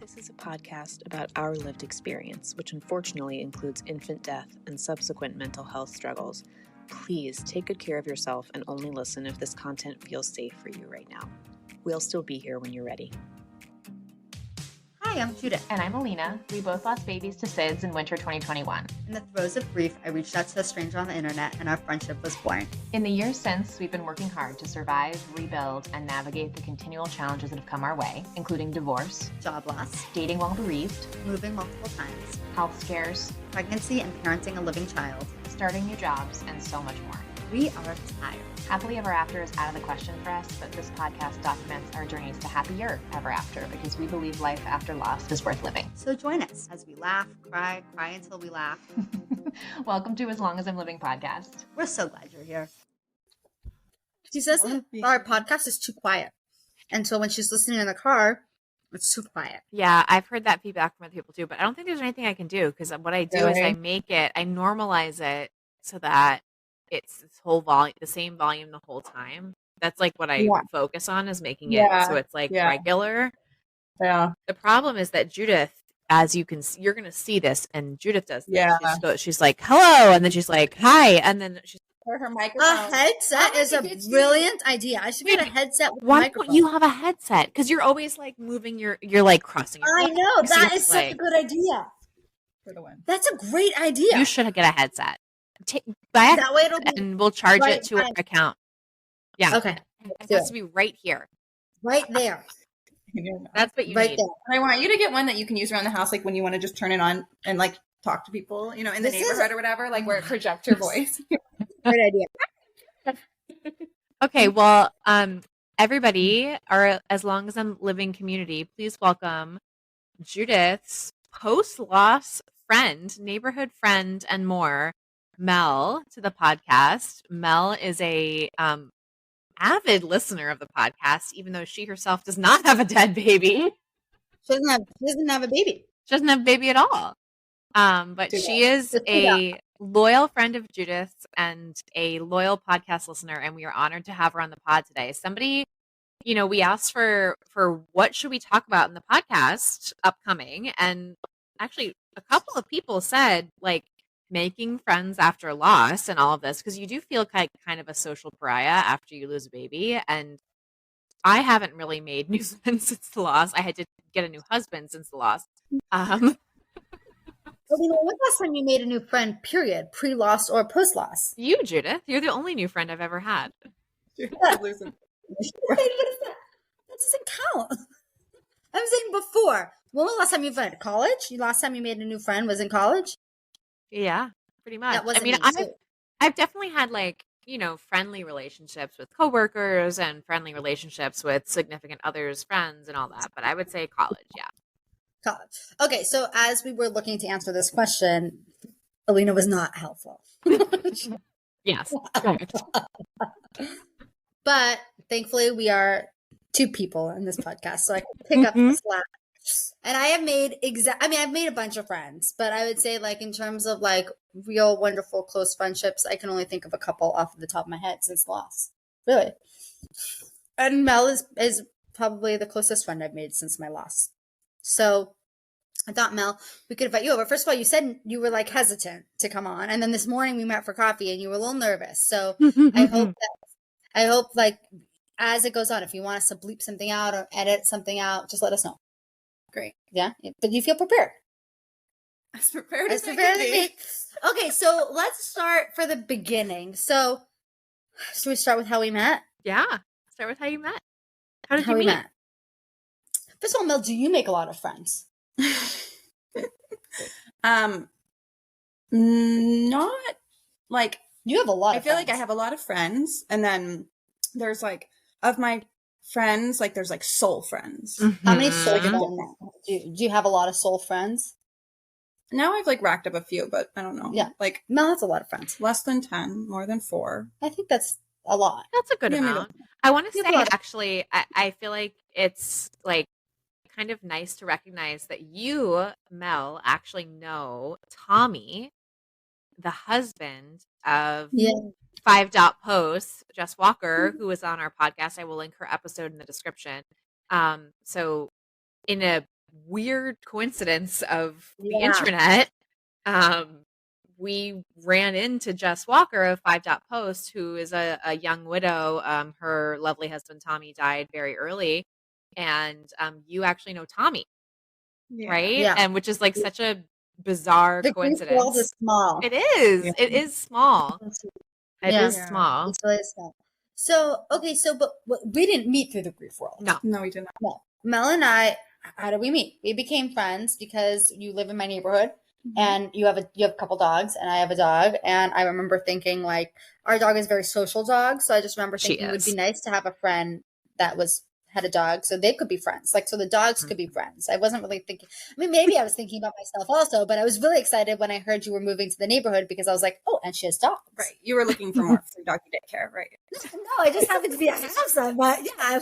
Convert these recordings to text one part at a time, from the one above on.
This is a podcast about our lived experience, which unfortunately includes infant death and subsequent mental health struggles. Please take good care of yourself and only listen if this content feels safe for you right now. We'll still be here when you're ready. Hi, I'm Judith. And I'm Alina. We both lost babies to SIDS in winter 2021. In the throes of grief, I reached out to a stranger on the internet and our friendship was born. In the years since, we've been working hard to survive, rebuild, and navigate the continual challenges that have come our way, including divorce, Job loss, dating while bereaved, moving multiple times, health scares, pregnancy and parenting a living child, starting new jobs, and so much more. We are tired. Happily ever after is out of the question for us, but this podcast documents our journeys to happier ever after because we believe life after loss is worth living. So join us as we laugh, cry until we laugh. Welcome to As Long as I'm Living podcast. We're so glad you're here. She says our podcast is too quiet. And so when she's listening in the car, it's too quiet. Yeah, I've heard that feedback from other people too, but I don't think there's anything I can do because what I do is I normalize it so that it's this whole volume, the same volume the whole time. That's like what I focus on is making it so it's like regular. Yeah. The problem is that Judith, as you can see, you're going to see this, and Judith does this. Yeah. She's like, hello, and then she's like, hi, and then she's her microphone. A headset is a brilliant idea. I should get a headset with a why microphone. don't you have a headset? Because you're always like moving you're like crossing your I legs. know. So That it's is such a good idea. For the win. That's a great idea. You should get a headset. Buy That way it'll be and we'll charge it to our account. Yeah. okay. It has to be right here. Right there. That's what you Right need. there. And I want you to get one that you can use around the house, like when you want to just turn it on and like talk to people, in the neighborhood or whatever, like where it projects your voice. Great idea. Okay, well, everybody, our As Long as I'm Living community, please welcome Judith's post-loss friend, neighborhood friend, and more, Mel, to the podcast. Mel is a avid listener of the podcast, even though she herself does not have a dead baby. She doesn't have a baby. She doesn't have a baby at all. But she is a loyal friend of Judith's and a loyal podcast listener, and we are honored to have her on the pod today. Somebody, we asked for what should we talk about in the podcast upcoming, and actually a couple of people said like making friends after loss and all of this, because you do feel kind of a social pariah after you lose a baby. And I haven't really made new friends since the loss. I had to get a new husband since the loss. When's the last time you made a new friend, period, pre-loss or post-loss? You, Judith. You're the only new friend I've ever had. That doesn't count. I'm saying before. When was the last time you went to college? The last time you made a new friend was in college? Yeah, pretty much. That wasn't I've definitely had friendly relationships with coworkers and friendly relationships with significant others, friends, and all that. But I would say college, yeah. College. Okay, so as we were looking to answer this question, Alina was not helpful. Yes. But thankfully, we are two people in this podcast, so I can pick up the slack. And I have made I've made a bunch of friends, but I would say like in terms of like real wonderful close friendships, I can only think of a couple off the top of my head since loss. Really. And Mel is probably the closest friend I've made since my loss. So I thought, Mel, we could invite you over. First of all, you said you were like hesitant to come on. And then this morning we met for coffee and you were a little nervous. So I hope like as it goes on, if you want us to bleep something out or edit something out, just let us know. Great. Yeah. But you feel prepared. As prepared as me. Okay. So let's start for the beginning. So should we start with how we met? Yeah. Start with how you met. How did you meet? Met? First of all, Mel, do you make a lot of friends? Not like you have a lot of I feel friends. like I have a lot of friends, and then there's like of my friends, like there's like soul friends. Mm-hmm. How many soul friends do you have? A lot of soul friends? Now I've like racked up a few, but I don't know. Yeah, like Mel has a lot of friends. Less than 10, more than 4. I think that's a lot. That's a good amount. I want to say actually, I feel like it's like kind of nice to recognize that you, Mel, actually know Tommy, the husband of 5 Dot Post, Jess Walker, who was on our podcast. I will link her episode in the description. So in a weird coincidence of the internet, we ran into Jess Walker of 5 Dot Post, who is a young widow. Her lovely husband, Tommy, died very early. And you actually know Tommy, right? Yeah. And which is like such a bizarre The grief coincidence. world is small. It is. Yeah. It is small. It is Yeah. small. It's really small. So, okay, but we didn't meet through the grief world. No, we did not. No. Mel and I, how did we meet? We became friends because you live in my neighborhood and you have a couple dogs and I have a dog. And I remember thinking like our dog is a very social dog. So I just remember thinking it would be nice to have a friend that had a dog so they could be friends. Like, so the dogs could be friends. I wasn't really thinking, I mean, maybe I was thinking about myself also, but I was really excited when I heard you were moving to the neighborhood because I was like, oh, and she has dogs. Right. You were looking for more for doggy daycare, right? No, I just happened to be at house. But yeah,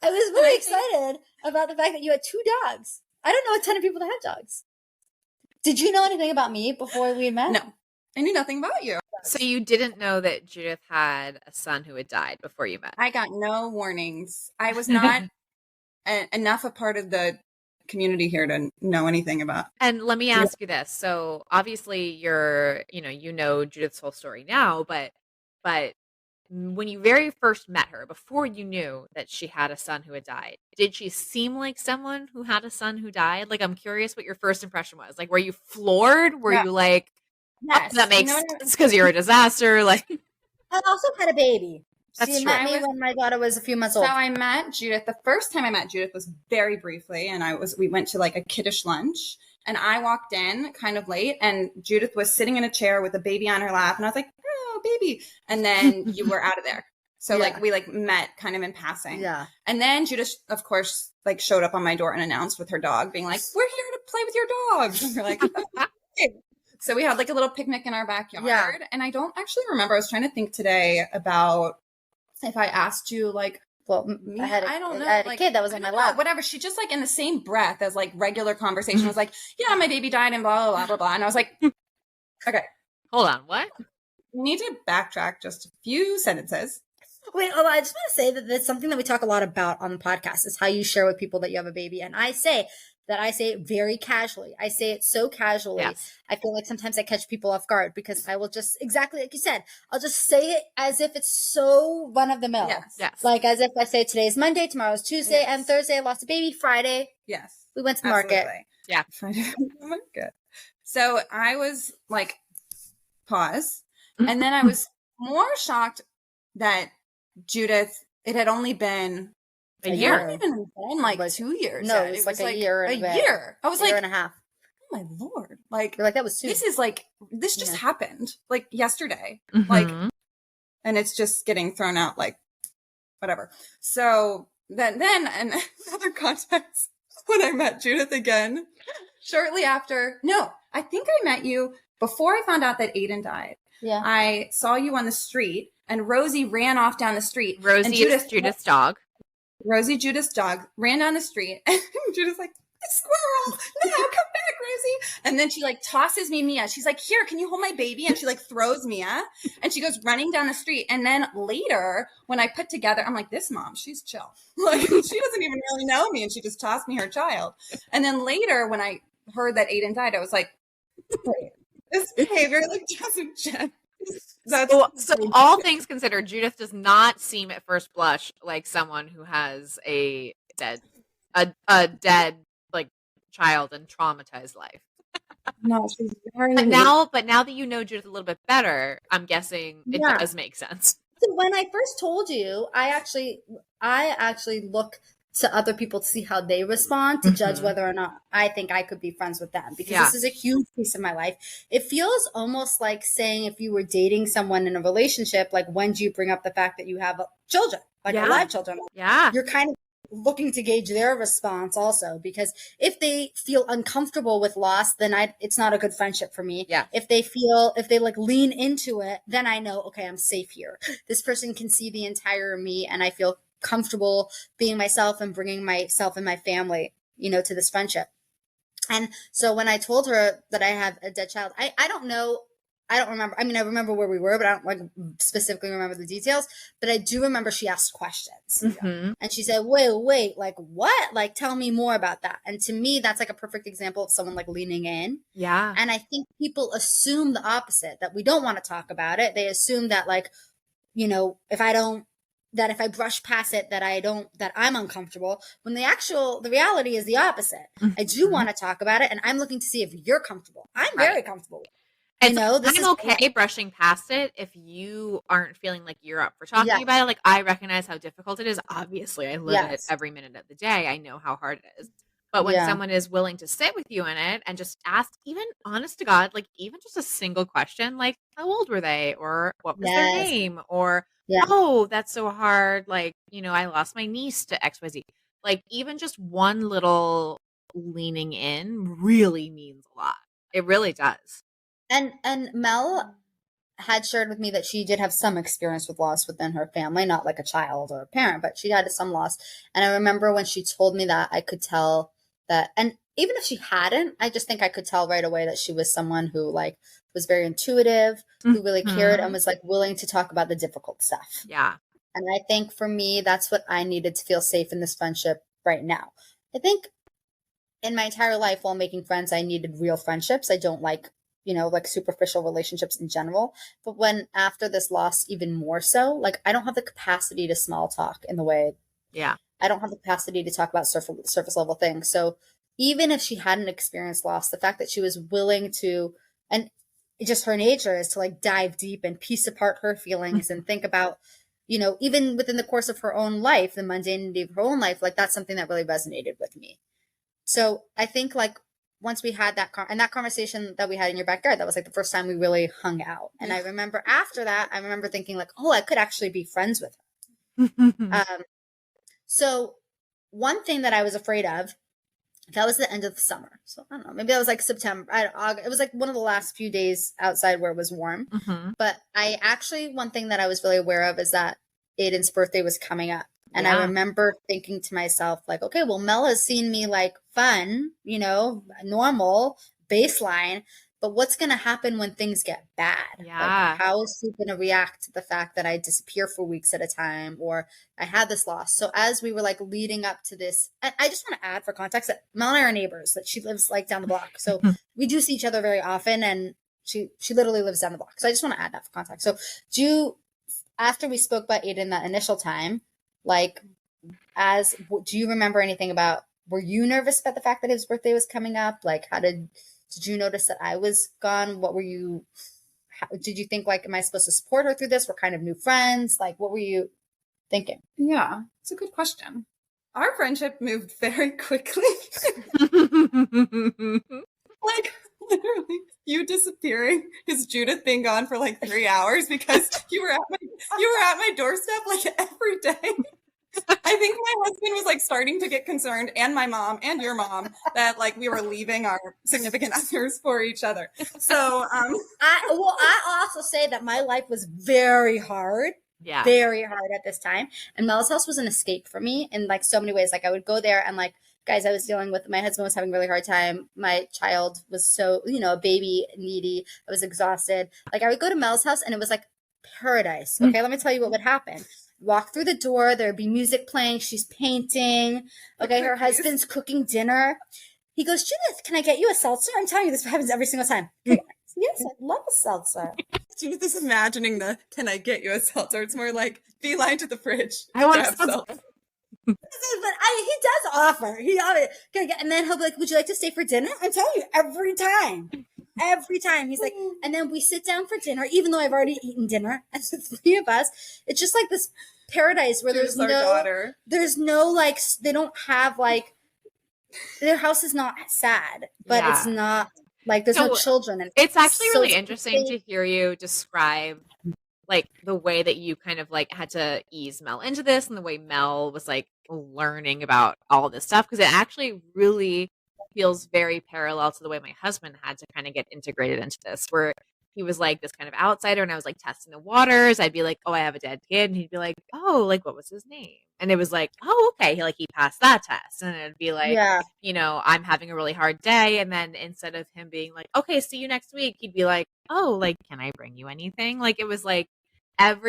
I was really excited about the fact that you had 2 dogs. I don't know a ton of people that have dogs. Did you know anything about me before we met? No, I knew nothing about you. So you didn't know that Judith had a son who had died before you met? I got no warnings. I was not enough a part of the community here to know anything about. And let me ask you this. So obviously you know Judith's whole story now, but when you very first met her, before you knew that she had a son who had died, did she seem like someone who had a son who died? Like, I'm curious what your first impression was. Like, were you floored? Were you like, Yes, oh, that makes sense because you're a disaster? Like, I also had a baby. That's She true. met me when my daughter was a few months old. So I met Judith. The first time I met Judith was very briefly, and we went to like a kiddish lunch, and I walked in kind of late, and Judith was sitting in a chair with a baby on her lap, and I was like, oh, baby. And then you were out of there. So like we like met kind of in passing. Yeah. And then Judith, of course, like showed up on my door and announced with her dog, being like, we're here to play with your dogs. And we're like, okay. So we had like a little picnic in our backyard. Yeah. And I don't actually remember. I was trying to think today about if I asked you like, Well, me, I don't know. I had a like, kid that was in my lap. Whatever. She just like in the same breath as like regular conversation was like, yeah, my baby died and blah, blah, blah, blah, blah. And I was like, okay, hold on, what? we need to backtrack just a few sentences. Wait, I just want to say that that's something that we talk a lot about on the podcast is how you share with people that you have a baby. And I say it very casually. I say it so casually. Yes. I feel like sometimes I catch people off guard because I will just, exactly like you said, I'll just say it as if it's so run of the mill. Yes. Like as if I say today's Monday, tomorrow's Tuesday, and Thursday I lost a baby, Friday Yes. we went to the market. Absolutely. Yeah. Friday we went to the market. So I was like, pause. And then I was more shocked that Judith, it had only been A It year. hadn't even been like 2 years. No, yet. it was like a year and a bit. year. I was Year like, and a half. oh my Lord. Like, You're like, that was soon. this just Yeah. happened like yesterday. Like, Mhm. and it's just getting thrown out like whatever. So then in another context, when I met Judith again, shortly after, no, I think I met you before I found out that Aiden died. Yeah. I saw you on the street and Rosie ran off down the street. Rosie and is Judith's dog. Rosie, Judith's dog, ran down the street and Judith's like, squirrel, no, come back, Rosie. And then she like tosses me Mia. She's like, here, can you hold my baby? And she like throws Mia and she goes running down the street. And then later when I put together, I'm like, this mom, she's chill. Like she doesn't even really know me. And she just tossed me her child. And then later when I heard that Aiden died, I was like, wait, this behavior like doesn't check. So all things considered, Judith does not seem at first blush like someone who has a dead like child and traumatized life. No, she's very But now that you know Judith a little bit better, I'm guessing it does make sense. So when I first told you, I actually look to other people to see how they respond to judge whether or not I think I could be friends with them, because this is a huge piece of my life. It feels almost like saying if you were dating someone in a relationship, like when do you bring up the fact that you have children, like alive children? Yeah. You're kind of looking to gauge their response also, because if they feel uncomfortable with loss, then it's not a good friendship for me. Yeah. If they like lean into it, then I know, okay, I'm safe here. This person can see the entire me and I feel comfortable being myself and bringing myself and my family, to this friendship. And so when I told her that I have a dead child, I don't know I don't remember. I mean, I remember where we were, but I don't like specifically remember the details. But I do remember she asked questions. Mm-hmm. And she said, wait, like what? Like, tell me more about that. And to me, that's like a perfect example of someone like leaning in. Yeah. And I think people assume the opposite, that we don't want to talk about it. They assume that like, you know, if I brush past it, that I'm uncomfortable, when the reality is the opposite. Mm-hmm. I do want to talk about it, and I'm looking to see if you're comfortable. I'm very comfortable. I'm okay brushing past it if you aren't feeling like you're up for talking about it. Like, I recognize how difficult it is. Obviously, I live it every minute of the day. I know how hard it is. But when someone is willing to sit with you in it and just ask, even honest to God, like even just a single question, like how old were they, or what was their name, or oh, that's so hard. Like, you know, I lost my niece to XYZ. Like even just one little leaning in really means a lot. It really does. And Mel had shared with me that she did have some experience with loss within her family, not like a child or a parent, but she had some loss. And I remember when she told me that, I could tell that, and even if she hadn't, I just think I could tell right away that she was someone who like was very intuitive, who really cared and was like willing to talk about the difficult stuff. Yeah. And I think for me, that's what I needed to feel safe in this friendship right now. I think in my entire life while making friends, I needed real friendships. I don't like, you know, like superficial relationships in general. But when after this loss, even more so, like I don't have the capacity to small talk in the way. Yeah. I don't have the capacity to talk about surface level things. So even if she hadn't experienced loss, the fact that she was willing to, and just her nature is to like dive deep and piece apart her feelings and think about, you know, even within the course of her own life, the mundanity of her own life, like that's something that really resonated with me. So I think like once we had that that conversation that we had in your backyard, that was like the first time we really hung out. And I remember after that, I remember thinking like, oh, I could actually be friends with her. So one thing that I was afraid of, that was the end of the summer. So I don't know, maybe that was like September. August, it was like one of the last few days outside where it was warm. But one thing that I was really aware of is that Aiden's birthday was coming up. And I remember thinking to myself, like, okay, well, Mel has seen me like fun, you know, normal, baseline. But what's going to happen when things get bad? Yeah. Like, how is she going to react to the fact that I disappear for weeks at a time, or I had this loss? So as we were like leading up to this, and I just want to add for context that Mel and I are neighbors, that she lives like down the block. So we do see each other very often, and she literally lives down the block. So I just want to add that for context. So after we spoke about Aiden that initial time, like, do you remember anything about, were you nervous about the fact that his birthday was coming up? Like, did you notice that I was gone? Did you think like, am I supposed to support her through this? We're kind of new friends. Like, what were you thinking? Yeah, it's a good question. Our friendship moved very quickly. Like, literally, you disappearing is Judith being gone for like 3 hours because you were at my doorstep like every day. I think my husband was like starting to get concerned, and my mom and your mom, that like we were leaving our significant others for each other. So I also say that my life was very hard. Yeah. Very hard at this time. And Mel's house was an escape for me in like so many ways. Like I would go there and like, guys, I was dealing with, my husband was having a really hard time. My child was so, you know, a baby needy. I was exhausted. Like I would go to Mel's house and it was like paradise. Okay. Let me tell you what would happen. Walk through the door. There'd be music playing. She's painting. Okay. Her husband's cooking dinner. He goes, Judith, can I get you a seltzer? I'm telling you, this happens every single time. Yes, I love a seltzer. Judith is imagining can I get you a seltzer? It's more like beeline to the fridge. I want a seltzer. But he does offer. And then he'll be like, would you like to stay for dinner? I'm telling you, every time. He's like, and then we sit down for dinner, even though I've already eaten dinner, as the three of us. It's just like this paradise where there's no like, they don't have like, their house is not sad, but it's not like there's no children. And it's actually really interesting to hear you describe like the way that you kind of like had to ease Mel into this and the way Mel was like learning about all this stuff. Cause it actually really feels very parallel to the way my husband had to kind of get integrated into this, where he was like this kind of outsider and I was like testing the waters. I'd be like, oh, I have a dead kid. And he'd be like, oh, like what was his name? And it was like, oh, okay. He passed that test. And it'd be like, Yeah. I'm having a really hard day. And then instead of him being like, okay, see you next week, he'd be like, oh, like, can I bring you anything? Like, it was like and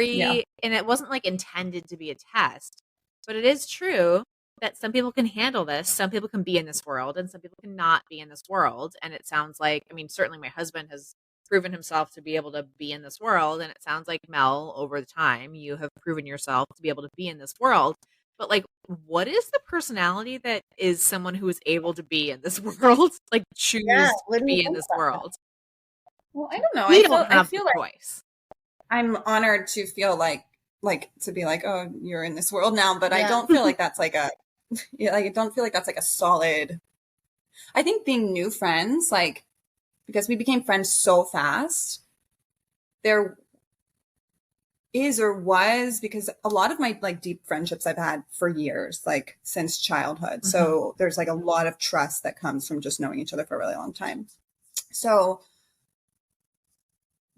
it wasn't like intended to be a test, but it is true that some people can handle this. Some people can be in this world and some people cannot be in this world. And it sounds like, certainly my husband has proven himself to be able to be in this world. And it sounds like, Mel, over the time, you have proven yourself to be able to be in this world. But like, what is the personality that is someone who is able to be in this world? Like, choose to be in this world? Well, I don't know. I feel like choice. I'm honored to feel like to be like, oh, you're in this world now, but I don't feel like that's like I don't feel like that's like a solid. I think being new friends, like, because we became friends so fast, there is or was, because a lot of my like deep friendships I've had for years, like since childhood. Mm-hmm. So there's like a lot of trust that comes from just knowing each other for a really long time. So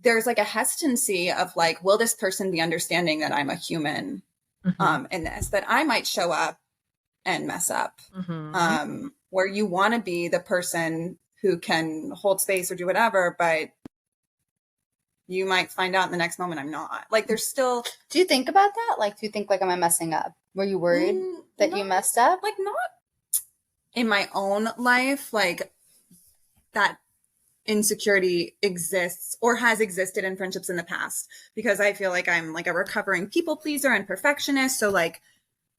there's like a hesitancy of like, will this person be understanding that I'm a human in this, that I might show up and mess up, where you want to be the person who can hold space or do whatever, but you might find out in the next moment I'm not. Like, there's still... Do you think about that? Like, do you think like, am I messing up? Were you worried that you messed up? Like, not in my own life, like that insecurity exists or has existed in friendships in the past, because I feel like I'm like a recovering people pleaser and perfectionist. So like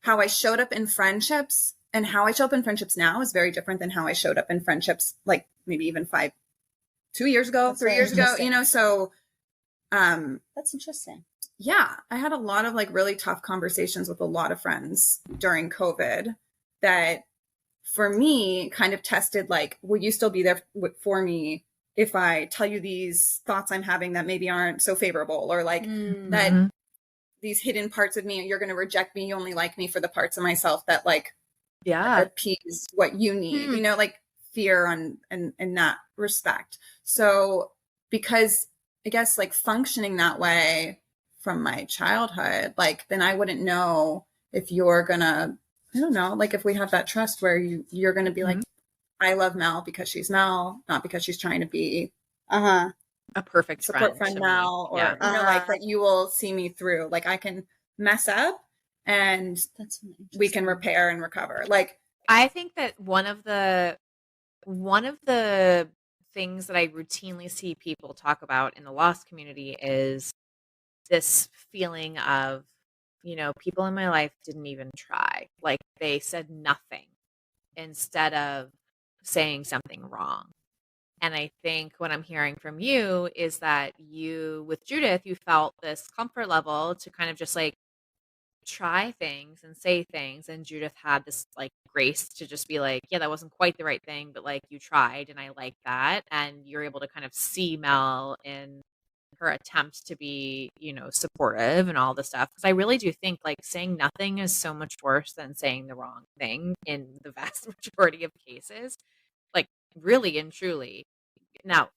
how I showed up in friendships and how I show up in friendships now is very different than how I showed up in friendships like maybe even 2 years ago, 3 years ago, so that's interesting. Yeah, I had a lot of like really tough conversations with a lot of friends during COVID that for me kind of tested like, will you still be there for me if I tell you these thoughts I'm having that maybe aren't so favorable, or like that these hidden parts of me, you're going to reject me. You only like me for the parts of myself that like appease what you need, like fear in that respect. So because I guess like functioning that way from my childhood, like then I wouldn't know if you're gonna, I don't know, like if we have that trust where you're gonna be like, I love Mel because she's Mel, not because she's trying to be a perfect support friend Mel, or like that you will see me through. Like I can mess up and we can repair and recover. Like I think that one of the things that I routinely see people talk about in the loss community is this feeling of, people in my life didn't even try. Like they said nothing instead of saying something wrong. And I think what I'm hearing from you is that you, with Judith, you felt this comfort level to kind of just like try things and say things. And Judith had this like grace to just be like, yeah, that wasn't quite the right thing, but like you tried and I like that. And you're able to kind of see Mel in her attempt to be, supportive and all the stuff. Because I really do think like saying nothing is so much worse than saying the wrong thing in the vast majority of cases. Like really and truly. Now,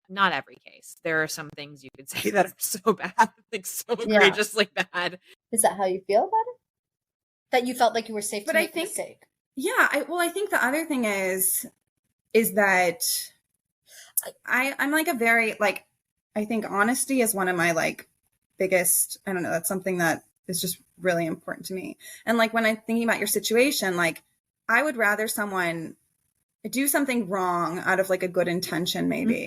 not every case. There are some things you could say that are so bad, like so egregiously bad. Is that how you feel about it? That you felt like you were safe to make a mistake? Yeah. I think the other thing is that I'm like a very, like, I think honesty is one of my like biggest, I don't know, that's something that is just really important to me. And like when I'm thinking about your situation, like I would rather someone do something wrong out of like a good intention maybe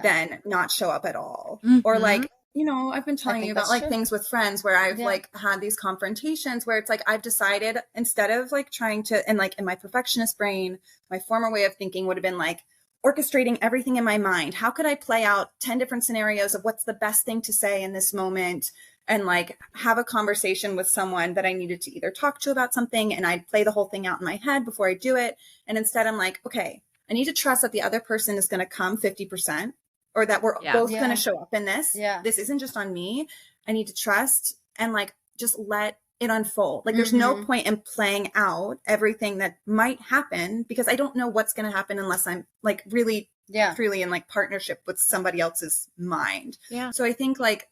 than not show up at all. Or like, I've been telling you about like things with friends where I've like had these confrontations where it's like I've decided instead of like trying to, and like in my perfectionist brain, my former way of thinking would have been like orchestrating everything in my mind. How could I play out 10 different scenarios of what's the best thing to say in this moment, and like have a conversation with someone that I needed to either talk to about something, and I'd play the whole thing out in my head before I do it. And instead I'm like, okay, I need to trust that the other person is going to come 50%, or that we're both going to show up in this. Yeah. This isn't just on me. I need to trust and like just let it unfold. Like there's no point in playing out everything that might happen, because I don't know what's going to happen unless I'm like really truly in like partnership with somebody else's mind. Yeah. So I think like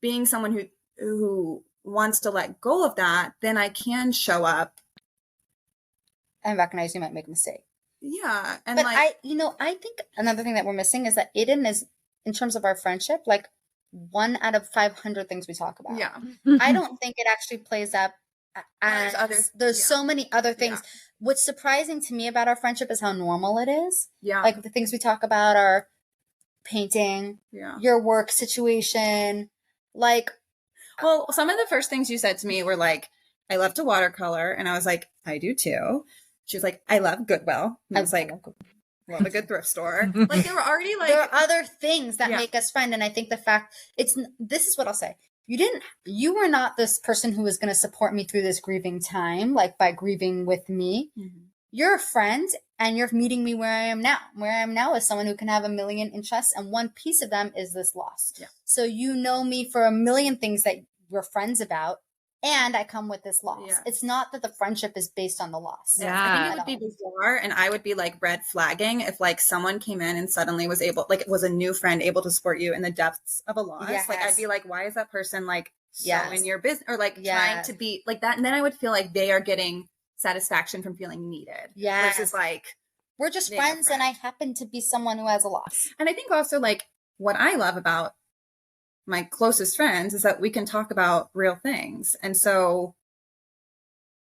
being someone who wants to let go of that, then I can show up and recognize you might make a mistake. Yeah. And but like, I think another thing that we're missing is that Aiden is, in terms of our friendship, like 1 out of 500 things we talk about. yeah. I don't think it actually plays up as there's so many other things. Yeah. What's surprising to me about our friendship is how normal it is. Yeah. Like the things we talk about are painting, your work situation. Like, well, some of the first things you said to me were like, I love to watercolor. And I was like, I do too. She was like, I love Goodwill. And I was like, love a good thrift store. Like, there were already like, there are other things that make us friend. And I think the fact this is what I'll say. You were not this person who was going to support me through this grieving time, like by grieving with me. Mm-hmm. You're a friend and you're meeting me where I am now. Where I am now is someone who can have a million interests. And one piece of them is this loss. Yeah. So you know me for a million things that we're friends about. And I come with this loss. Yeah. It's not that the friendship is based on the loss. Yeah. I think it would be bizarre. And I would be like red flagging if like someone came in and suddenly was able, like it was a new friend able to support you in the depths of a loss. Yes. Like I'd be like, why is that person like so in your business or like trying to be like that? And then I would feel like they are getting satisfaction from feeling needed. Yeah. Versus like, we're just friends and I happen to be someone who has a loss. And I think also like what I love about my closest friends is that we can talk about real things. And so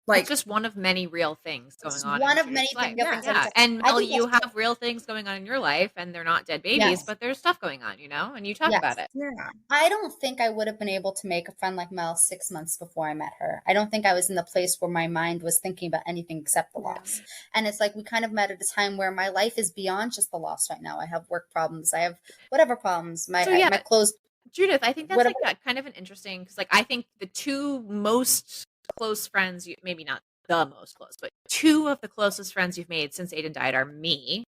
like it's just one of many real things going on. One of many things. Yeah. And Mel, you have real things going on in your life and they're not dead babies, but there's stuff going on, you know, and you talk about it. Yeah. I don't think I would have been able to make a friend like Mel 6 months before I met her. I don't think I was in the place where my mind was thinking about anything except the loss. And it's like we kind of met at a time where my life is beyond just the loss right now. I have work problems. I have whatever problems. My clothes. Judith, I think that's like kind of an interesting, because like I think the two most close friends, maybe not the most close, but two of the closest friends you've made since Aiden died are me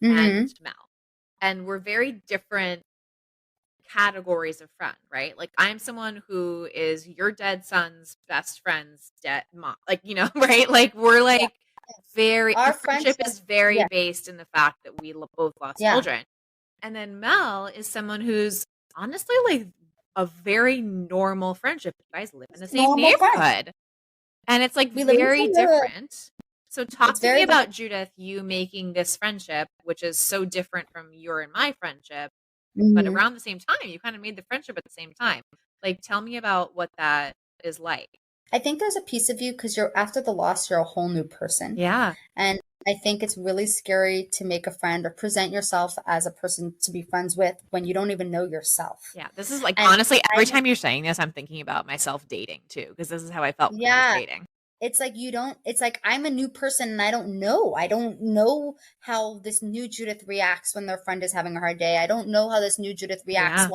and Mel. And we're very different categories of friend, right? Like I'm someone who is your dead son's best friend's dead mom. Like, you know, right? Like we're like our friendship is very based in the fact that we both lost children. And then Mel is someone who's honestly like a very normal friendship. You guys live in the same neighborhood. And it's like very different. So talk to me about Judith, you making this friendship, which is so different from your and my friendship, but around the same time, you kind of made the friendship at the same time. Like, tell me about what that is like. I think there's a piece of you because after the loss, you're a whole new person. Yeah. And I think it's really scary to make a friend or present yourself as a person to be friends with when you don't even know yourself. Yeah. This is like, honestly, every time you're saying this, I'm thinking about myself dating too, because this is how I felt when I was dating. It's like it's like I'm a new person and I don't know how this new Judith reacts when their friend is having a hard day. I don't know how this new Judith reacts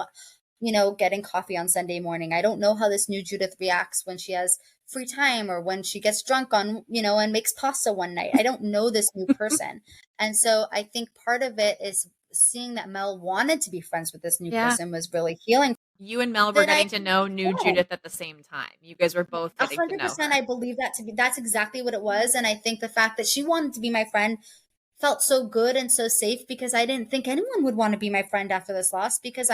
getting coffee on Sunday morning. I don't know how this new Judith reacts when she has free time or when she gets drunk on, and makes pasta one night. I don't know this new person. And so I think part of it is seeing that Mel wanted to be friends with this new person was really healing. You and Mel were getting to know new Judith at the same time. You guys were both getting 100%, to know her. I believe that's exactly what it was. And I think the fact that she wanted to be my friend felt so good and so safe because I didn't think anyone would want to be my friend after this loss because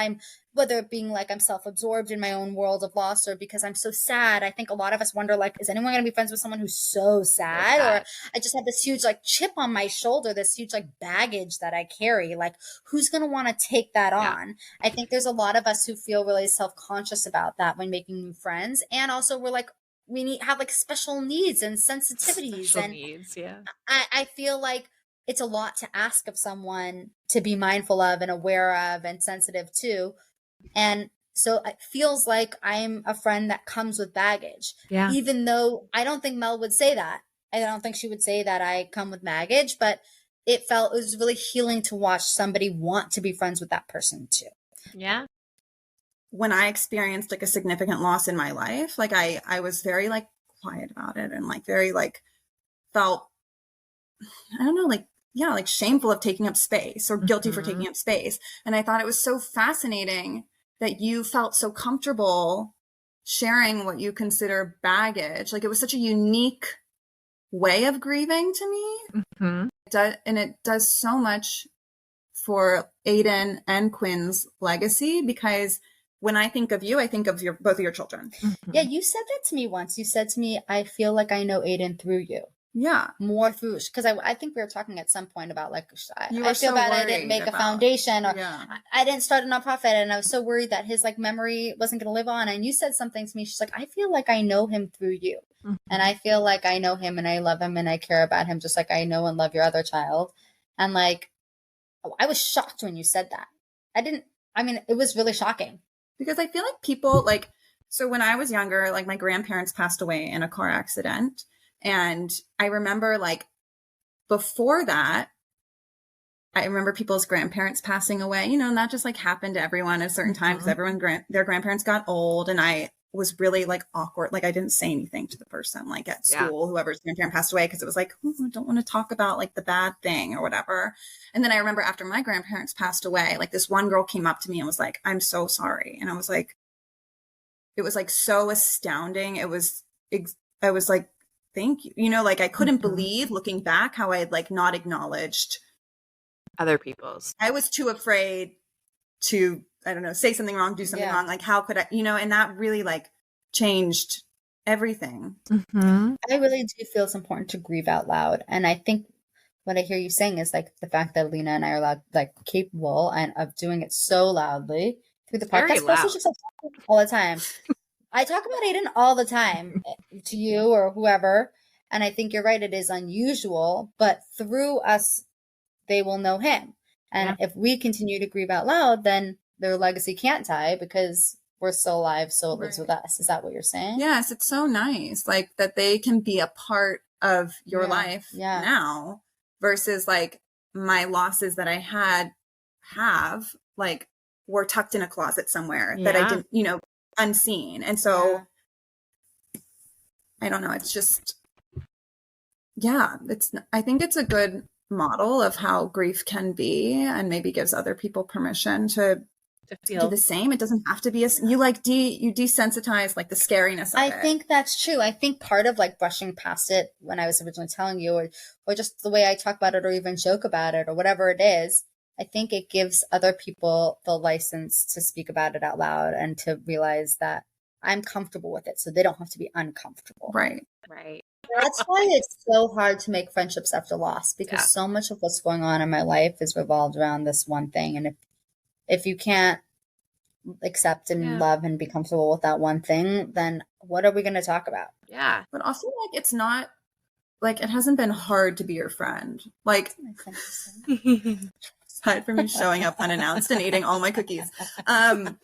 whether it being like I'm self-absorbed in my own world of loss or because I'm so sad. I think a lot of us wonder like, is anyone going to be friends with someone who's so sad? Or I just have this huge like chip on my shoulder, this huge like baggage that I carry. Like who's going to want to take that on? I think there's a lot of us who feel really self-conscious about that when making new friends. And also we're like, have like special needs and sensitivities. I feel like it's a lot to ask of someone to be mindful of and aware of and sensitive to. And so it feels like I'm a friend that comes with baggage. Yeah. Even though I don't think Mel would say that. I don't think she would say that I come with baggage, but it was really healing to watch somebody want to be friends with that person too. Yeah. When I experienced like a significant loss in my life, like I was very like quiet about it and like very like felt, I don't know, like shameful of taking up space or guilty for taking up space. And I thought it was so fascinating that you felt so comfortable sharing what you consider baggage. Like it was such a unique way of grieving to me. And it does so much for Aiden and Quinn's legacy because when I think of you, I think of both of your children. Yeah, you said that to me once. You said to me, I feel like I know Aiden through you. Yeah. More through, because I think we were talking at some point about like, I feel so bad I didn't make a foundation, or I didn't start a nonprofit, and I was so worried that his like memory wasn't going to live on. And you said something to me. She's like, I feel like I know him through you. And I feel like I know him and I love him and I care about him just like I know and love your other child. And like, I was shocked when you said that. It was really shocking. Because I feel like people like, so when I was younger, like my grandparents passed away in a car accident. And I remember like before that, I remember people's grandparents passing away, and that just like happened to everyone at a certain time because their grandparents got old. And I was really like awkward. Like I didn't say anything to the person like at school, whoever's grandparent passed away, because it was like, I don't want to talk about like the bad thing or whatever. And then I remember after my grandparents passed away, like this one girl came up to me and was like, I'm so sorry. And I was like, it was like so astounding. I was like, thank you. Like I couldn't believe looking back how I had like not acknowledged other people's. I was too afraid to, I don't know, say something wrong, do something wrong. Like how could I, and that really like changed everything. I really do feel it's important to grieve out loud. And I think what I hear you saying is like the fact that Alina and I are like capable and of doing it so loudly through the podcast. All the time. I talk about Aiden all the time to you or whoever. And I think you're right. It is unusual, but through us, they will know him. And if we continue to grieve out loud, then their legacy can't die because we're still alive. So it lives with us. Is that what you're saying? Yes. It's so nice. Like that they can be a part of your life now versus like my losses that I have like were tucked in a closet somewhere that I didn't, unseen. And so I don't know. It's just, I think it's a good model of how grief can be and maybe gives other people permission to feel do the same. It doesn't have to be you desensitize like the scariness of it. I think that's true. I think part of like brushing past it when I was originally telling you or just the way I talk about it or even joke about it or whatever it is, I think it gives other people the license to speak about it out loud and to realize that I'm comfortable with it so they don't have to be uncomfortable. Right. That's why it's so hard to make friendships after loss because so much of what's going on in my life is revolved around this one thing. And if you can't accept and love and be comfortable with that one thing, then what are we going to talk about? Yeah. But also like, it's not like, it hasn't been hard to be your friend. Like, aside from you showing up unannounced and eating all my cookies. Also,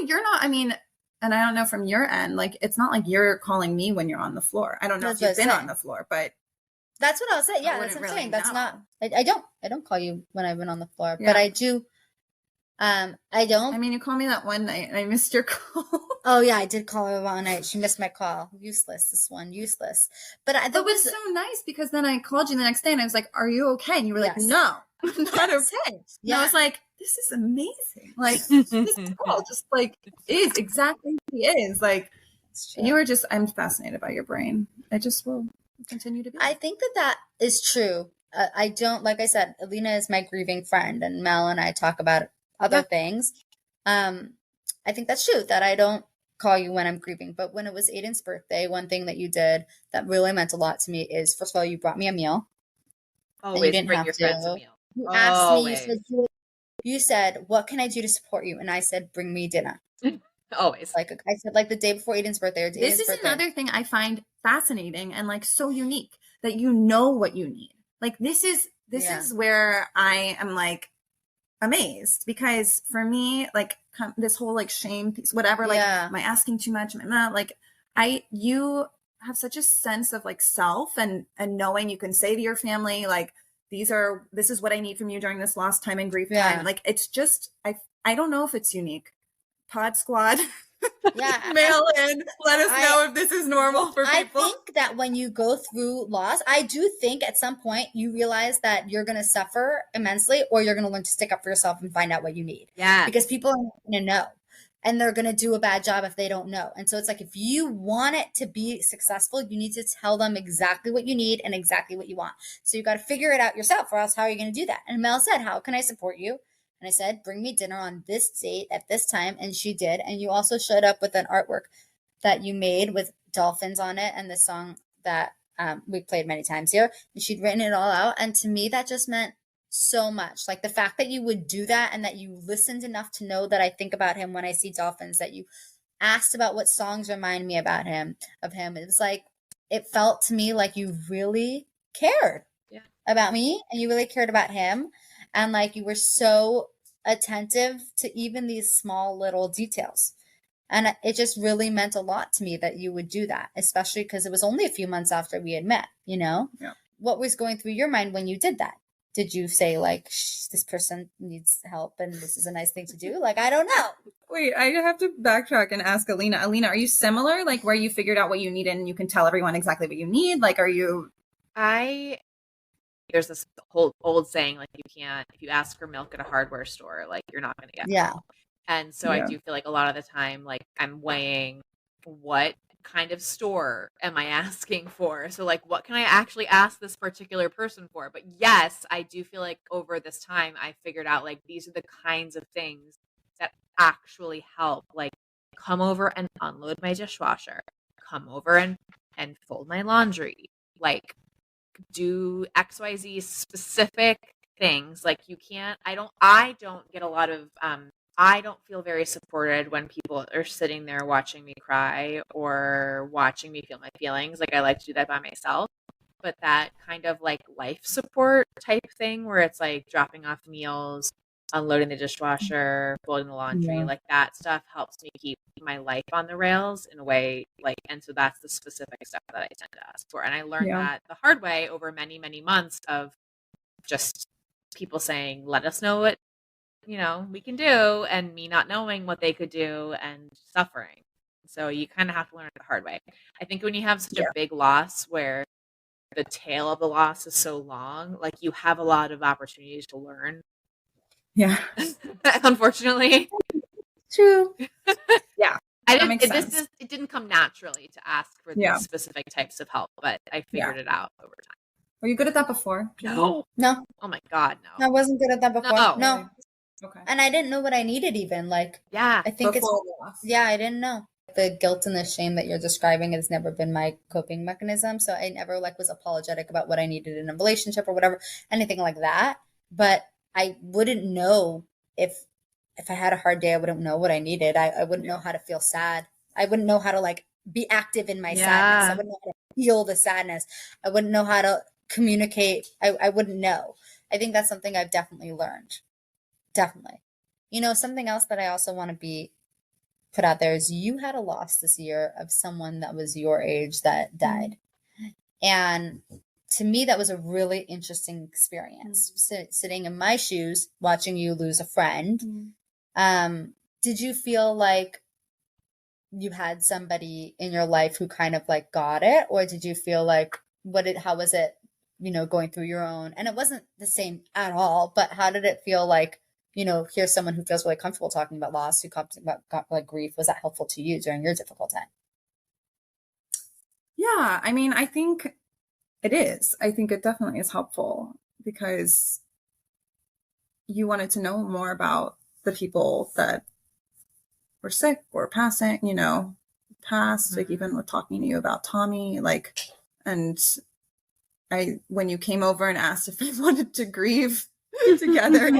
you're not, and I don't know from your end, like, it's not like you're calling me when you're on the floor. I don't know if you've been on the floor, but. That's what I'll say. Yeah, that's what I'm saying. That's not, I don't call you when I've been on the floor, but I do. I don't. You called me that one night and I missed your call. Oh yeah, I did call her one night. She missed my call. Useless. This one, useless. But that was so nice because then I called you the next day and I was like, "Are you okay?" And you were like, "No, I'm not okay." Yeah. And I was like, "This is amazing. Like this girl just like is exactly who he is. Like you were just. I'm fascinated by your brain. I just will continue to be. I think that is true. I don't like I said. Alina is my grieving friend, and Mel and I talk about other things. I think that's true that I don't call you when I'm grieving. But when it was Aiden's birthday, one thing that you did that really meant a lot to me is, first of all, you brought me a meal. Always bring your friends a meal. You asked me, you said, what can I do to support you? And I said, bring me dinner. Always. Like I said, like the day before Aiden's birthday. This is another thing I find fascinating and like so unique that you know what you need. Like this is where I am like, amazed because for me like this whole like shame piece whatever like am I asking too much? Am I not like you have such a sense of like self and knowing you can say to your family like this is what I need from you during this lost time and grief time. Like it's just I don't know if it's unique. Pod Squad mail in, let us know if this is normal for people. I think that when you go through loss, I do think at some point you realize that you're going to suffer immensely or you're going to learn to stick up for yourself and find out what you need. Yeah. Because people are going to know and they're going to do a bad job if they don't know. And so it's like, if you want it to be successful, you need to tell them exactly what you need and exactly what you want. So you got to figure it out yourself or else how are you going to do that? And Mel said, how can I support you? And I said, bring me dinner on this date at this time. And she did. And you also showed up with an artwork that you made with dolphins on it and the song that we played many times here. And she'd written it all out. And to me, that just meant so much. Like the fact that you would do that and that you listened enough to know that I think about him when I see dolphins, that you asked about what songs remind me about him, of him. It was like, it felt to me like you really cared about me and you really cared about him. And like, you were so attentive to even these small little details. And it just really meant a lot to me that you would do that, especially because it was only a few months after we had met, you know? Yeah. What was going through your mind when you did that? Did you say like, this person needs help and this is a nice thing to do? Like, I don't know. Wait, I have to backtrack and ask Alina. Alina, are you similar? Like where you figured out what you needed and you can tell everyone exactly what you need? Like, are you... There's this whole old saying, like, if you ask for milk at a hardware store, like, you're not going to get milk. And so I do feel like a lot of the time, like, I'm weighing what kind of store am I asking for? So, like, what can I actually ask this particular person for? But yes, I do feel like over this time, I figured out, like, these are the kinds of things that actually help. Like, come over and unload my dishwasher. Come over and fold my laundry. Like, do XYZ specific things. Like you can't, I don't get a lot of, I don't feel very supported when people are sitting there watching me cry or watching me feel my feelings. Like I like to do that by myself, but that kind of like life support type thing where it's like dropping off meals, unloading the dishwasher, folding the laundry, like that stuff helps me keep my life on the rails in a way, like, and so that's the specific stuff that I tend to ask for. And I learned that the hard way over many, many months of just people saying, let us know what, you know, we can do, and me not knowing what they could do and suffering. So you kind of have to learn it the hard way. I think when you have such a big loss where the tail of the loss is so long, like you have a lot of opportunities to learn. Yeah. Unfortunately. True. Yeah. It didn't come naturally to ask for these specific types of help, but I figured it out over time. Were you good at that before? No. Oh my God, no. I wasn't good at that before. No. Okay. And I didn't know what I needed even. Like, I think before I didn't know. The guilt and the shame that you're describing has never been my coping mechanism. So I never like was apologetic about what I needed in a relationship or whatever, anything like that. But I wouldn't know if I had a hard day, I wouldn't know what I needed. I wouldn't know how to feel sad. I wouldn't know how to like be active in my sadness. I wouldn't know how to feel the sadness. I wouldn't know how to communicate. I wouldn't know. I think that's something I've definitely learned. Definitely. You know, something else that I also want to be put out there is you had a loss this year of someone that was your age that died. And to me, that was a really interesting experience. Sitting in my shoes, watching you lose a friend. Did you feel like you had somebody in your life who kind of like got it? Or did you feel like, how was it, you know, going through your own? And it wasn't the same at all, but how did it feel like, you know, here's someone who feels really comfortable talking about loss, who talks about like grief. Was that helpful to you during your difficult time? Yeah, I mean, I think it is. I think it definitely is helpful because you wanted to know more about the people that were sick or passing, you know, passed, like even with talking to you about Tommy, like, and when you came over and asked if we wanted to grieve together,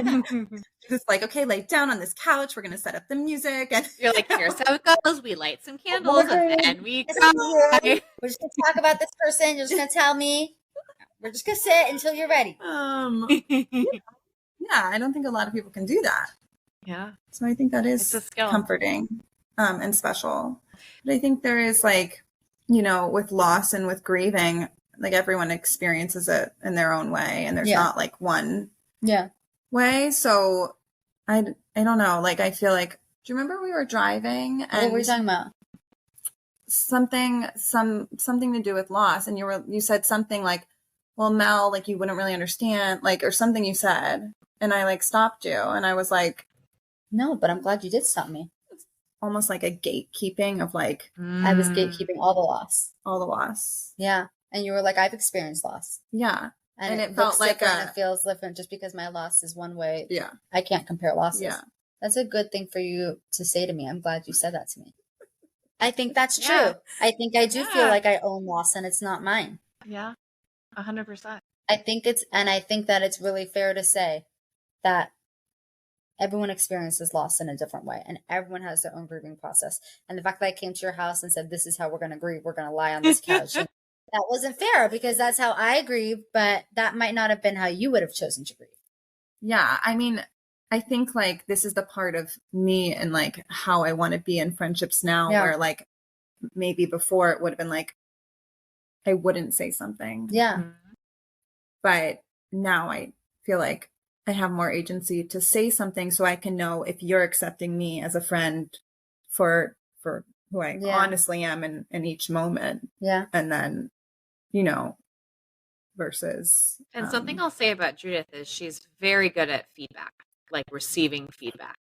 just like, okay, lay down on this couch, we're gonna set up the music, and you're like, here's how it goes. We light some candles and then we cry. We're just gonna talk about this person. You're just gonna tell me. We're just gonna sit until you're ready. Yeah, I don't think a lot of people can do that. Yeah. So I think that is comforting and special. But I think there is like, you know, with loss and with grieving, like everyone experiences it in their own way, and there's not like one way. So I don't know. Like I feel like, do you remember we were driving and what were you talking about? Something to do with loss, and you said something like, well, Mel, like you wouldn't really understand, like, or something you said, and I like stopped you, and I was like, no, but I'm glad you did stop me. Almost like a gatekeeping of like, I was gatekeeping all the loss. All the loss. Yeah. And you were like, I've experienced loss. Yeah. And it it felt looks like different, it feels different just because my loss is one way. Yeah. I can't compare losses. Yeah. That's a good thing for you to say to me. I'm glad you said that to me. I think that's true. Yeah. I think I do feel Yeah. like I own loss and it's not mine. Yeah. 100%. I think that it's really fair to say that everyone experiences loss in a different way and everyone has their own grieving process. And the fact that I came to your house and said, this is how we're going to grieve. We're going to lie on this couch. And that wasn't fair because that's how I grieve, but that might not have been how you would have chosen to grieve. Yeah. I mean, I think like this is the part of me and like how I want to be in friendships now where like maybe before it would have been like, I wouldn't say something. Yeah. But now I feel like I have more agency to say something so I can know if you're accepting me as a friend for who I honestly am in each moment. Yeah. And then, versus. And something I'll say about Judith is she's very good at feedback, like receiving feedback.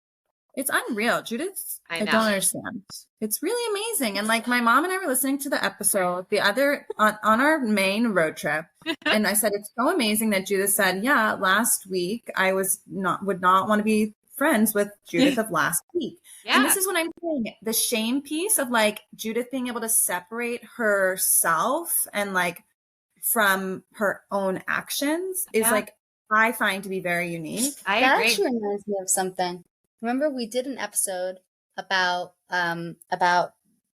It's unreal. Judith, I don't understand. It's really amazing. And like my mom and I were listening to the episode on our main road trip. And I said, it's so amazing that Judith said, yeah, last week I would not want to be friends with Judith of last week. Yeah. And this is what I'm saying. The shame piece of like Judith being able to separate herself and like from her own actions is like, I find to be very unique. I that agree. Actually reminds me of something. Remember we did an episode about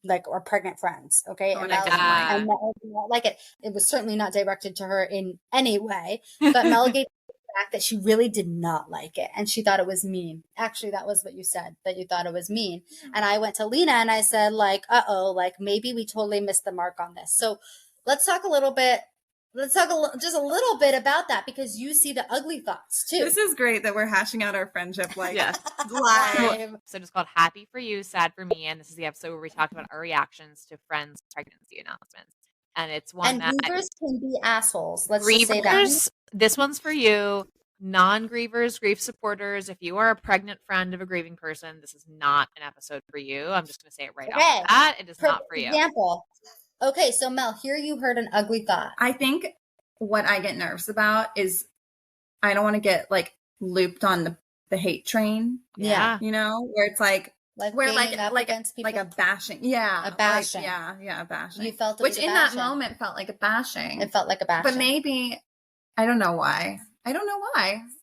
like our pregnant friends, okay? And Mel did not like it. It was certainly not directed to her in any way, but Mel gave feedback that she really did not like it and she thought it was mean. Actually, that was what you said, that you thought it was mean. And I went to Lena and I said like, like maybe we totally missed the mark on this. So let's talk just a little bit about that because you see the ugly thoughts too. This is great that we're hashing out our friendship like live. So it's called Happy for You, Sad for Me. And this is the episode where we talk about our reactions to friends' pregnancy announcements. And it's one that grievers can be assholes. Let's just say that. This one's for you. Non-grievers, grief supporters. If you are a pregnant friend of a grieving person, this is not an episode for you. I'm just going to say it right off the bat. It is not for you. Example. Okay, so Mel, here you heard an ugly thought. I think what I get nervous about is I don't want to get like looped on the hate train. Yeah. Where it's like where like a bashing. Yeah. A bashing. Like, a bashing. You felt it which was in bashing. that moment felt like a bashing. It felt like a bashing. But maybe I don't know why.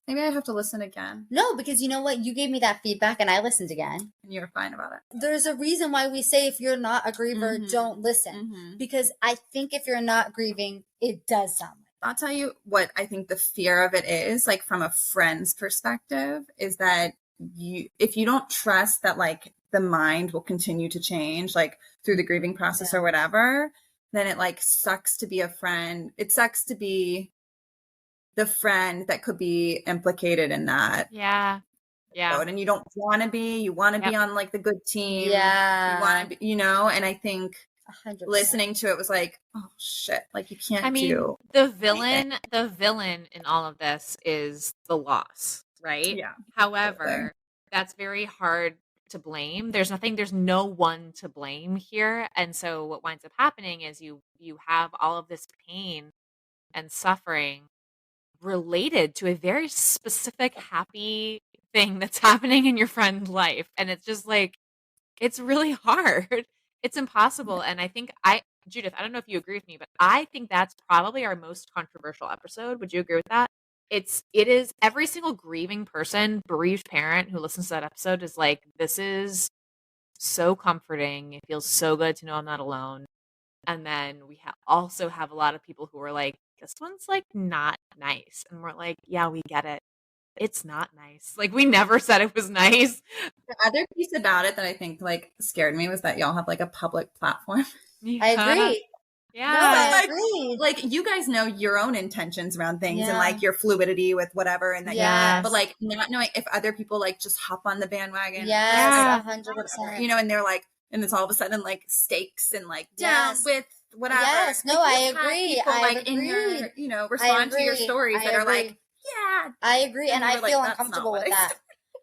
Maybe I have to listen again. No, because you know what? You gave me that feedback and I listened again. And you were fine about it. There's a reason why we say if you're not a griever, don't listen. Because I think if you're not grieving, it does sound like I'll tell you what I think the fear of it is, like from a friend's perspective, is that if you don't trust that like the mind will continue to change, like through the grieving process or whatever, then it like sucks to be a friend. It sucks to be the friend that could be implicated in that. Yeah. And you don't want to be. You want to be on like the good team. Yeah. You want to be, and I think 100%. Listening to it was like, oh shit, like you can't do. The villain in all of this is the loss, right? Yeah. However, that's very hard to blame. There's no one to blame here. And so what winds up happening is you have all of this pain and suffering related to a very specific happy thing that's happening in your friend's life. And it's just like, it's really hard. It's impossible. And I think Judith, I don't know if you agree with me, but I think that's probably our most controversial episode. Would you agree with that? It is every single grieving person, bereaved parent who listens to that episode is like, this is so comforting. It feels so good to know I'm not alone. And then we also have a lot of people who are like, this one's like not nice. And we're like, yeah, we get it. It's not nice. Like we never said it was nice. The other piece about it that I think like scared me was that y'all have like a public platform. Yeah. I agree. Yeah. No, I agree. Like you guys know your own intentions around things and like your fluidity with whatever and that but like not knowing if other people like just hop on the bandwagon. Yes, 100%. And they're like, and it's all of a sudden like stakes and like down with whatever. Yes, no, like, I agree. People, I like agree. in your, respond to your stories that are like, yeah. I agree. And I feel uncomfortable with that.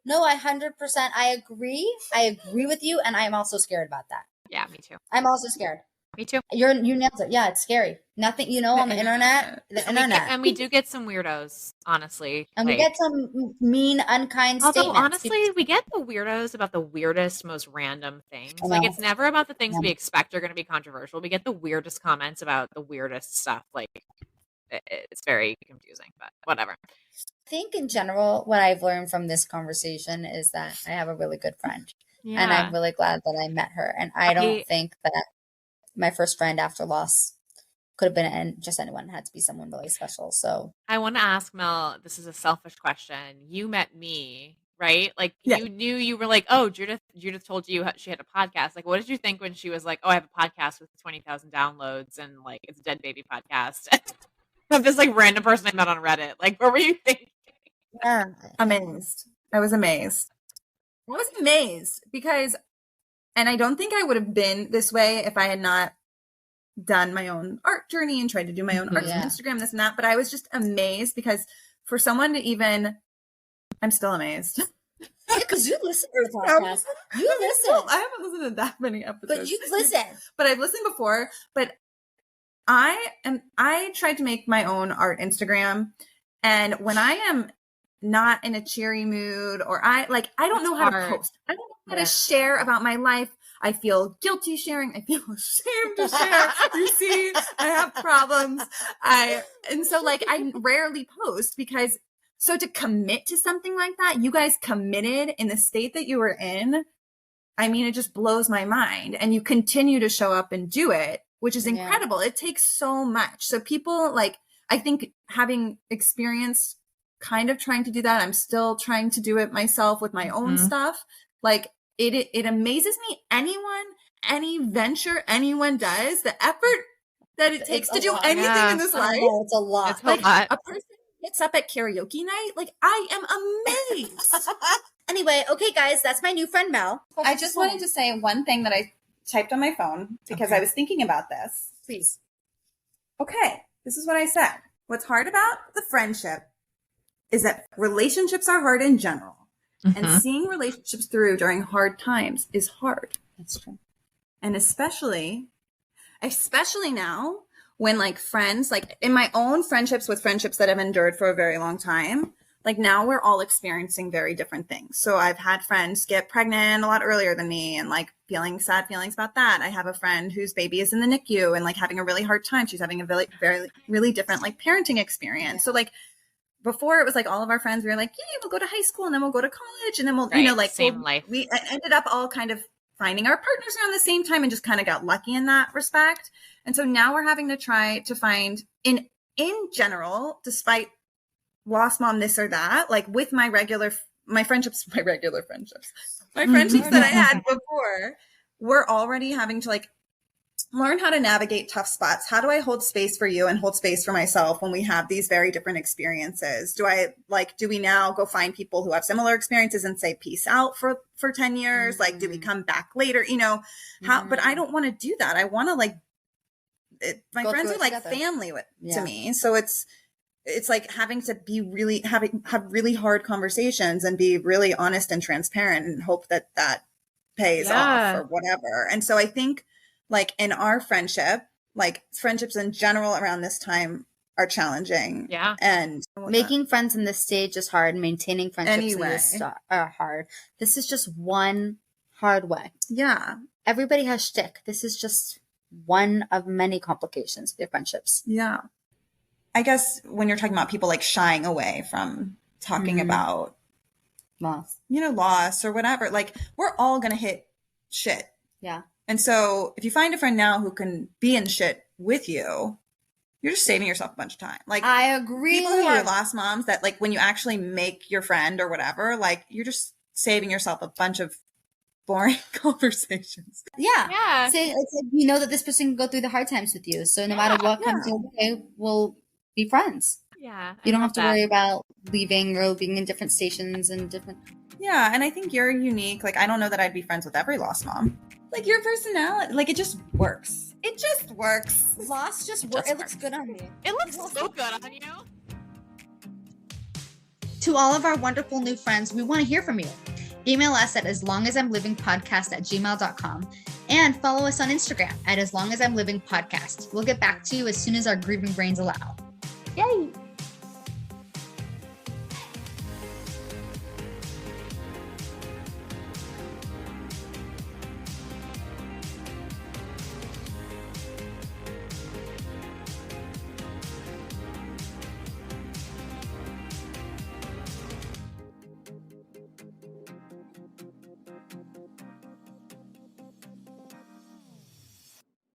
No, 100%. I agree. I agree with you. And I'm also scared about that. Yeah, me too. I'm also scared. Me too. You nailed it. Yeah, it's scary. Nothing, on the internet. And we do get some weirdos, honestly. And we get some mean, unkind statements. Honestly, we get the weirdos about the weirdest, most random things. Like, it's never about the things we expect are going to be controversial. We get the weirdest comments about the weirdest stuff. Like, it's very confusing, but whatever. I think in general, what I've learned from this conversation is that I have a really good friend. Yeah. And I'm really glad that I met her. And I don't think that my first friend after loss could have been just anyone. It had to be someone really special. So I want to ask Mel, this is a selfish question. You met me, right? Like, you knew, you were like, oh, Judith told you she had a podcast. Like, what did you think when she was like, oh, I have a podcast with 20,000 downloads and like it's a dead baby podcast of this like random person I met on Reddit? Like, what were you thinking? Yeah, amazed. I was amazed. I was amazed because, and I don't think I would have been this way if I had not done my own art journey and tried to do my own art on Instagram, this and that. But I was just amazed because for someone to even, I'm still amazed. Because you listen to the podcast. You listen. Well, I haven't listened to that many episodes. But you listen. But I've listened before. But I tried to make my own art Instagram. And when I am not in a cheery mood or I don't know how to post. I don't know how to share about my life. I feel guilty sharing. I feel ashamed to share. You see, I have problems. And so like I rarely post because so to commit to something like that, you guys committed in the state that you were in. I mean, it just blows my mind. And you continue to show up and do it, which is incredible. It takes so much. So people like, I think having experienced kind of trying to do that, I'm still trying to do it myself with my own stuff. Like it amazes me. Any venture anyone does, the effort that it takes to do anything in this life. It's a lot. It's like a person hits up at karaoke night. Like I am amazed. Anyway, okay, guys, that's my new friend Mel. I just wanted to say one thing that I typed on my phone because I was thinking about this. Please. Okay, this is what I said. What's hard about the friendship is that relationships are hard in general. And seeing relationships through during hard times is hard. That's true. And especially now when like friends, like in my own friendships that have endured for a very long time, like now we're all experiencing very different things. So I've had friends get pregnant a lot earlier than me and like feeling sad feelings about that. I have a friend whose baby is in the NICU and like having a really hard time. She's having a really different like parenting experience. So like before it was like all of our friends, we were like, yeah, we'll go to high school and then we'll go to college and then we'll, same life. We ended up all kind of finding our partners around the same time and just kind of got lucky in that respect. And so now we're having to try to find in general, despite lost mom, this or that, like with my friendships that I had before, we're already having to like learn how to navigate tough spots. How do I hold space for you and hold space for myself when we have these very different experiences? Do we now go find people who have similar experiences and say peace out for 10 years? Like, do we come back later? But I don't want to do that. I want to my friends are like together. Family to me. So it's like having to be have really hard conversations and be really honest and transparent and hope that pays off or whatever. And so I think like in our friendship, like friendships in general around this time are challenging. Yeah. And making friends in this stage is hard. Maintaining friendships in this are hard. This is just one hard way. Yeah. Everybody has shtick. This is just one of many complications with your friendships. Yeah. I guess when you're talking about people like shying away from talking about loss or whatever, like we're all going to hit shit. Yeah. And so if you find a friend now who can be in shit with you, you're just saving yourself a bunch of time. Like I agree. People who are lost moms that like when you actually make your friend or whatever, like you're just saving yourself a bunch of boring conversations. Yeah. Yeah. Say it's like, you know that this person can go through the hard times with you. So no matter what comes your way, we'll be friends. Yeah. You don't have to worry about leaving or being in different stations and different. Yeah. And I think you're unique. Like, I don't know that I'd be friends with every lost mom. Like your personality, like it just works. It just works. Lost just works. It looks good on you. It looks so good on you. To all of our wonderful new friends, we want to hear from you. Email us at aslongasimlivingpodcast@gmail.com And follow us on Instagram at As Long As I'm Living Podcast. We'll get back to you as soon as our grieving brains allow. Yay!